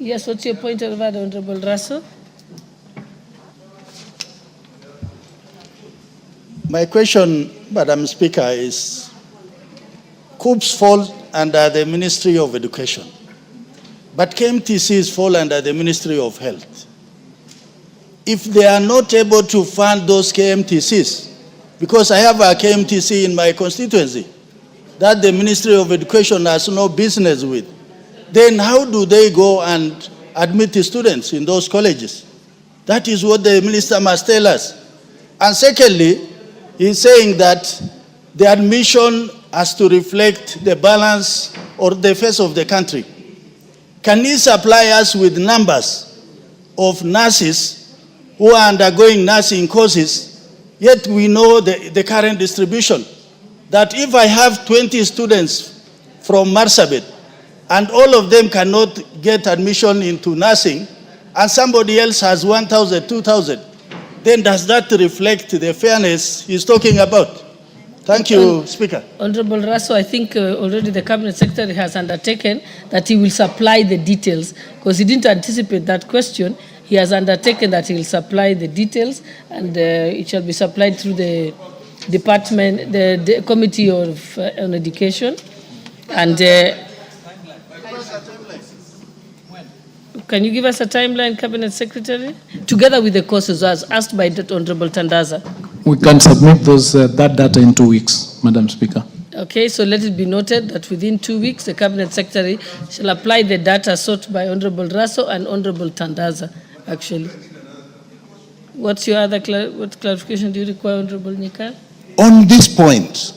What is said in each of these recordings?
Yes, what's your point of order, Honorable Russell? My question, Madam Speaker, is COOPs fall under the Ministry of Education, but KMTCs fall under the Ministry of Health. If they are not able to fund those KMTCs, because I have a KMTC in my constituency that the Ministry of Education has no business with, then how do they go and admit the students in those colleges? That is what the minister must tell us. And secondly, he's saying that the admission has to reflect the balance or the face of the country. Can he supply us with numbers of nurses who are undergoing nursing courses, yet we know the current distribution? That if I have 20 students from Marsabit, and all of them cannot get admission into nursing, and somebody else has 1,000, 2,000, then does that reflect the fairness he's talking about? Thank you, Speaker. Honorable Russell, I think already the Cabinet Secretary has undertaken that he will supply the details, because he didn't anticipate that question. He has undertaken that he will supply the details, and it shall be supplied through the department, the Committee of on Education. And can you give us a timeline, Cabinet Secretary? Together with the courses as asked by the Honorable Tandaza. We can submit those that data in 2 weeks, Madam Speaker. Okay, so let it be noted that within 2 weeks, the Cabinet Secretary shall apply the data sought by Honorable Russell and Honorable Tandaza, actually. What's your other what clarification do you require, Honorable Nyikal? On this point,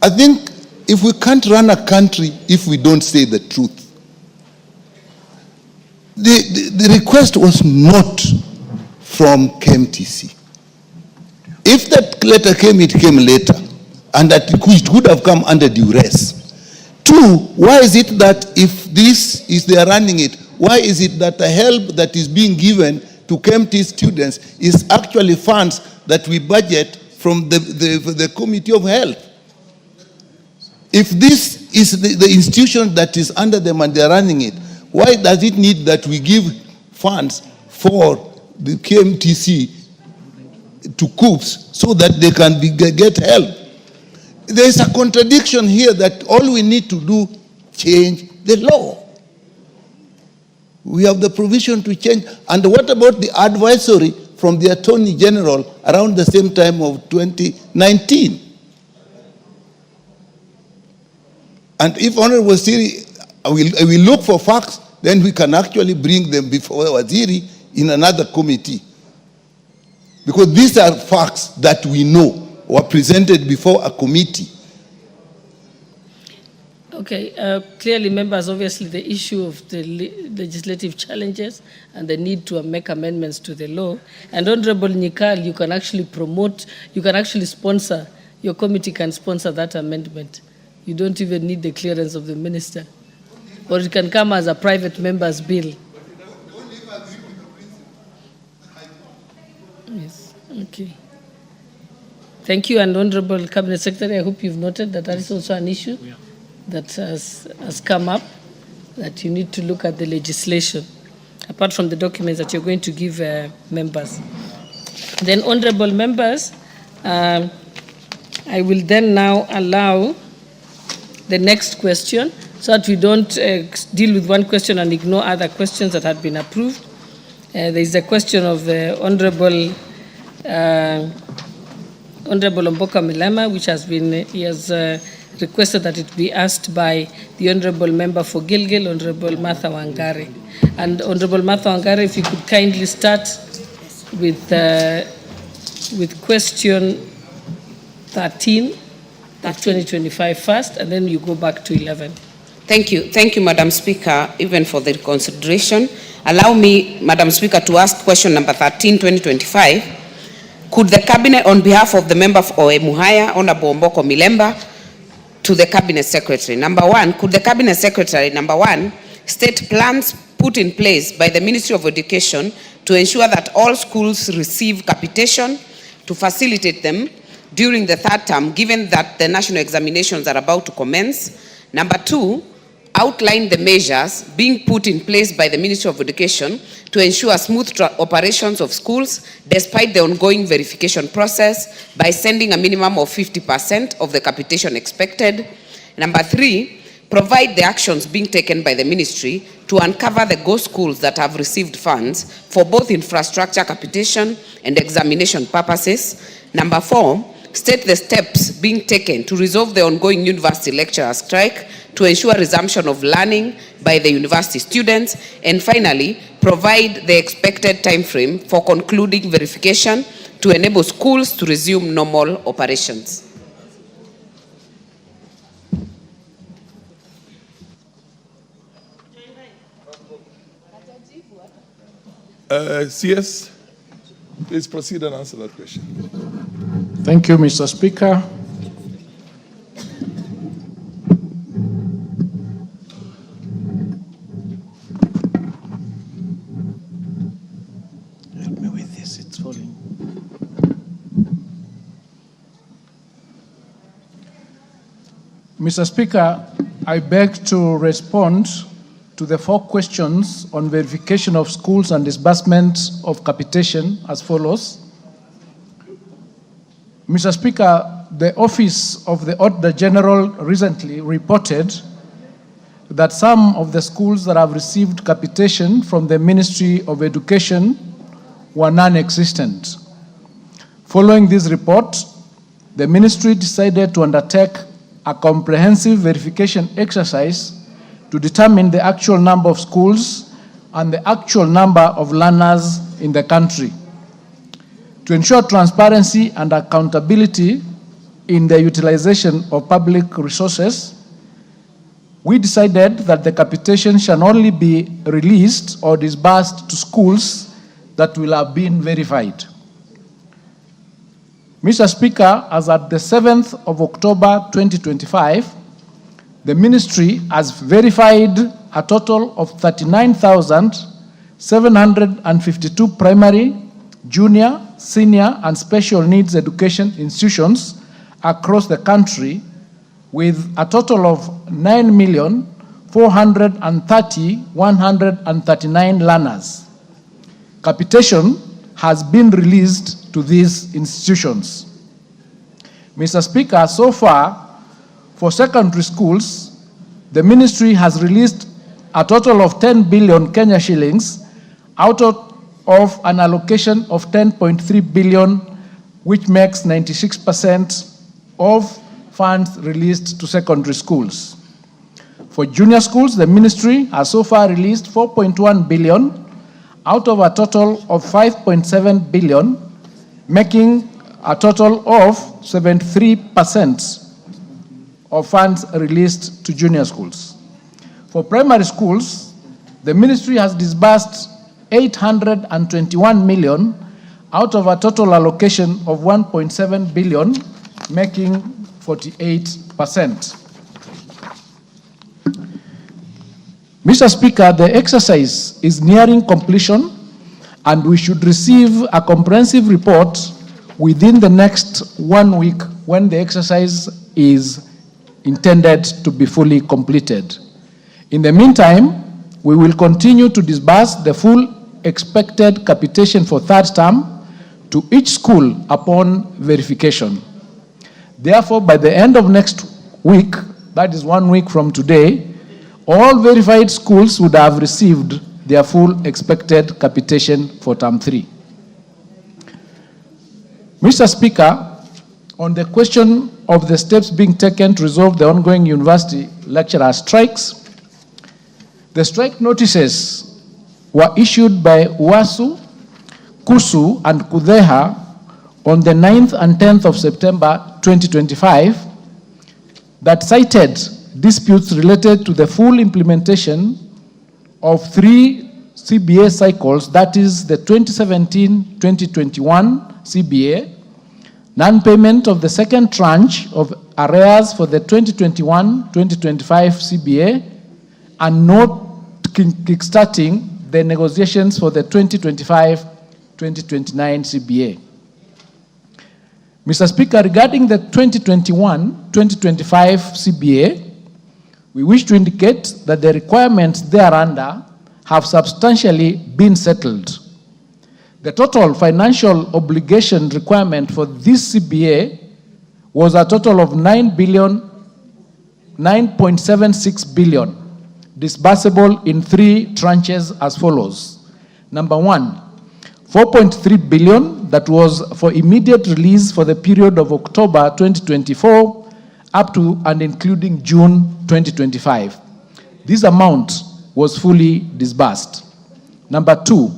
I think if we can't run a country if we don't say the truth. The request was not from KMTC. If that letter came, it came later, and that it could have come under duress. Two, why is it that if this is they are running it, why is it that the help that is being given to KMT students is actually funds that we budget from the Committee of Health? If this is the institution that is under them and they are running it, why does it need that we give funds for the KMTC to COOPs so that they can get help? There is a contradiction here that all we need to do, change the law. We have the provision to change. And what about the advisory from the Attorney General around the same time of 2019? And if Honorable Waziri will look for facts, then we can actually bring them before Waziri in another committee. Because these are facts that we know were presented before a committee. Okay, clearly, members, obviously the issue of the legislative challenges and the need to make amendments to the law. And Honorable Nyikal, you can actually promote, you can actually sponsor, your committee can sponsor that amendment. You don't even need the clearance of the minister. Or it can come as a private member's bill. Yes, okay. Thank you, and Honorable Cabinet Secretary, I hope you've noted that that is also an issue that has come up, that you need to look at the legislation, apart from the documents that you're going to give members. Then, honorable members, I will then now allow the next question, so that we don't deal with one question and ignore other questions that had been approved. There is a question of the Honorable Omboka Milama, which has been, he has requested that it be asked by the Honorable Member for Gilgil, Honorable Martha Wangari. And Honorable Martha Wangari, if you could kindly start with question 13 of 2025 first, and then you go back to 11. Thank you, Madam Speaker, even for the consideration. Allow me, Madam Speaker, to ask question number 13, 2025. Could the Cabinet, on behalf of the member for Emuhaya, Honorable Mboko Milemba, to the Cabinet Secretary. Number one, could the Cabinet Secretary, number one, state plans put in place by the Ministry of Education to ensure that all schools receive capitation to facilitate them during the third term, given that the national examinations are about to commence? Number two, outlined the measures being put in place by the Ministry of Education to ensure smooth operations of schools despite the ongoing verification process by sending a minimum of 50% of the capitation expected. Number 3, provide the actions being taken by the ministry to uncover the ghost schools that have received funds for both infrastructure capitation and examination purposes. Number 4, state the steps being taken to resolve the ongoing university lecturer strike to ensure resumption of learning by the university students. And finally, provide the expected time frame for concluding verification to enable schools to resume normal operations. CS, please proceed and answer that question. Thank you, Mr. Speaker. Help me with this, it's falling. Mr. Speaker, I beg to respond to the 4 questions on verification of schools and disbursement of capitation as follows. Mr. Speaker, the Office of the Auditor General recently reported that some of the schools that have received capitation from the Ministry of Education were non-existent. Following this report, the ministry decided to undertake a comprehensive verification exercise to determine the actual number of schools and the actual number of learners in the country. To ensure transparency and accountability in the utilization of public resources, we decided that the capitation shall only be released or disbursed to schools that will have been verified. Mr. Speaker, as at the 7th of October 2025, the ministry has verified a total of 39,752 primary, junior, senior, and special needs education institutions across the country, with a total of 9,430,139 learners. Capitation has been released to these institutions. Mr. Speaker, so far, for secondary schools, the ministry has released a total of 10 billion Kenya shillings out of an allocation of 10.3 billion, which makes 96% of funds released to secondary schools. For junior schools, the ministry has so far released 4.1 billion out of a total of 5.7 billion, making a total of 73% of funds released to junior schools. For primary schools, the ministry has disbursed 821 million out of a total allocation of 1.7 billion, making 48%. Mr. Speaker, the exercise is nearing completion, and we should receive a comprehensive report within the next 1 week when the exercise is intended to be fully completed. In the meantime, we will continue to disburse the full expected capitation for third term to each school upon verification. Therefore, by the end of next week, that is 1 week from today, all verified schools would have received their full expected capitation for term 3. Mr. Speaker, on the question of the steps being taken to resolve the ongoing university lecturer strikes, the strike notices were issued by UASU, KUSU, and KUDEHA on the 9th and 10th of September 2025 that cited disputes related to the full implementation of 3 CBA cycles, that is the 2017-2021 CBA, non-payment of the second tranche of arrears for the 2021-2025 CBA, and not kickstarting the negotiations for the 2025-2029 CBA. Mr. Speaker, regarding the 2021-2025 CBA, We wish to indicate that the requirements thereunder have substantially been settled. The total financial obligation requirement for this CBA was a total of 9.76 billion, disbursable in 3 tranches as follows. Number 1, 4.3 billion that was for immediate release for the period of October 2024 up to and including June 2025. This amount was fully disbursed. Number 2,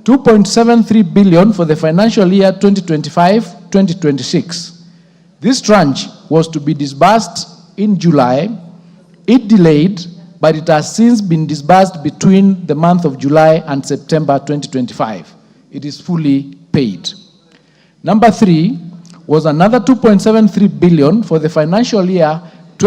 2.73 billion for the financial year 2025-2026. This tranche was to be disbursed in July. It delayed, but it has since been disbursed between the month of July and September 2025. It is fully paid. Number 3 was another 2.73 billion for the financial year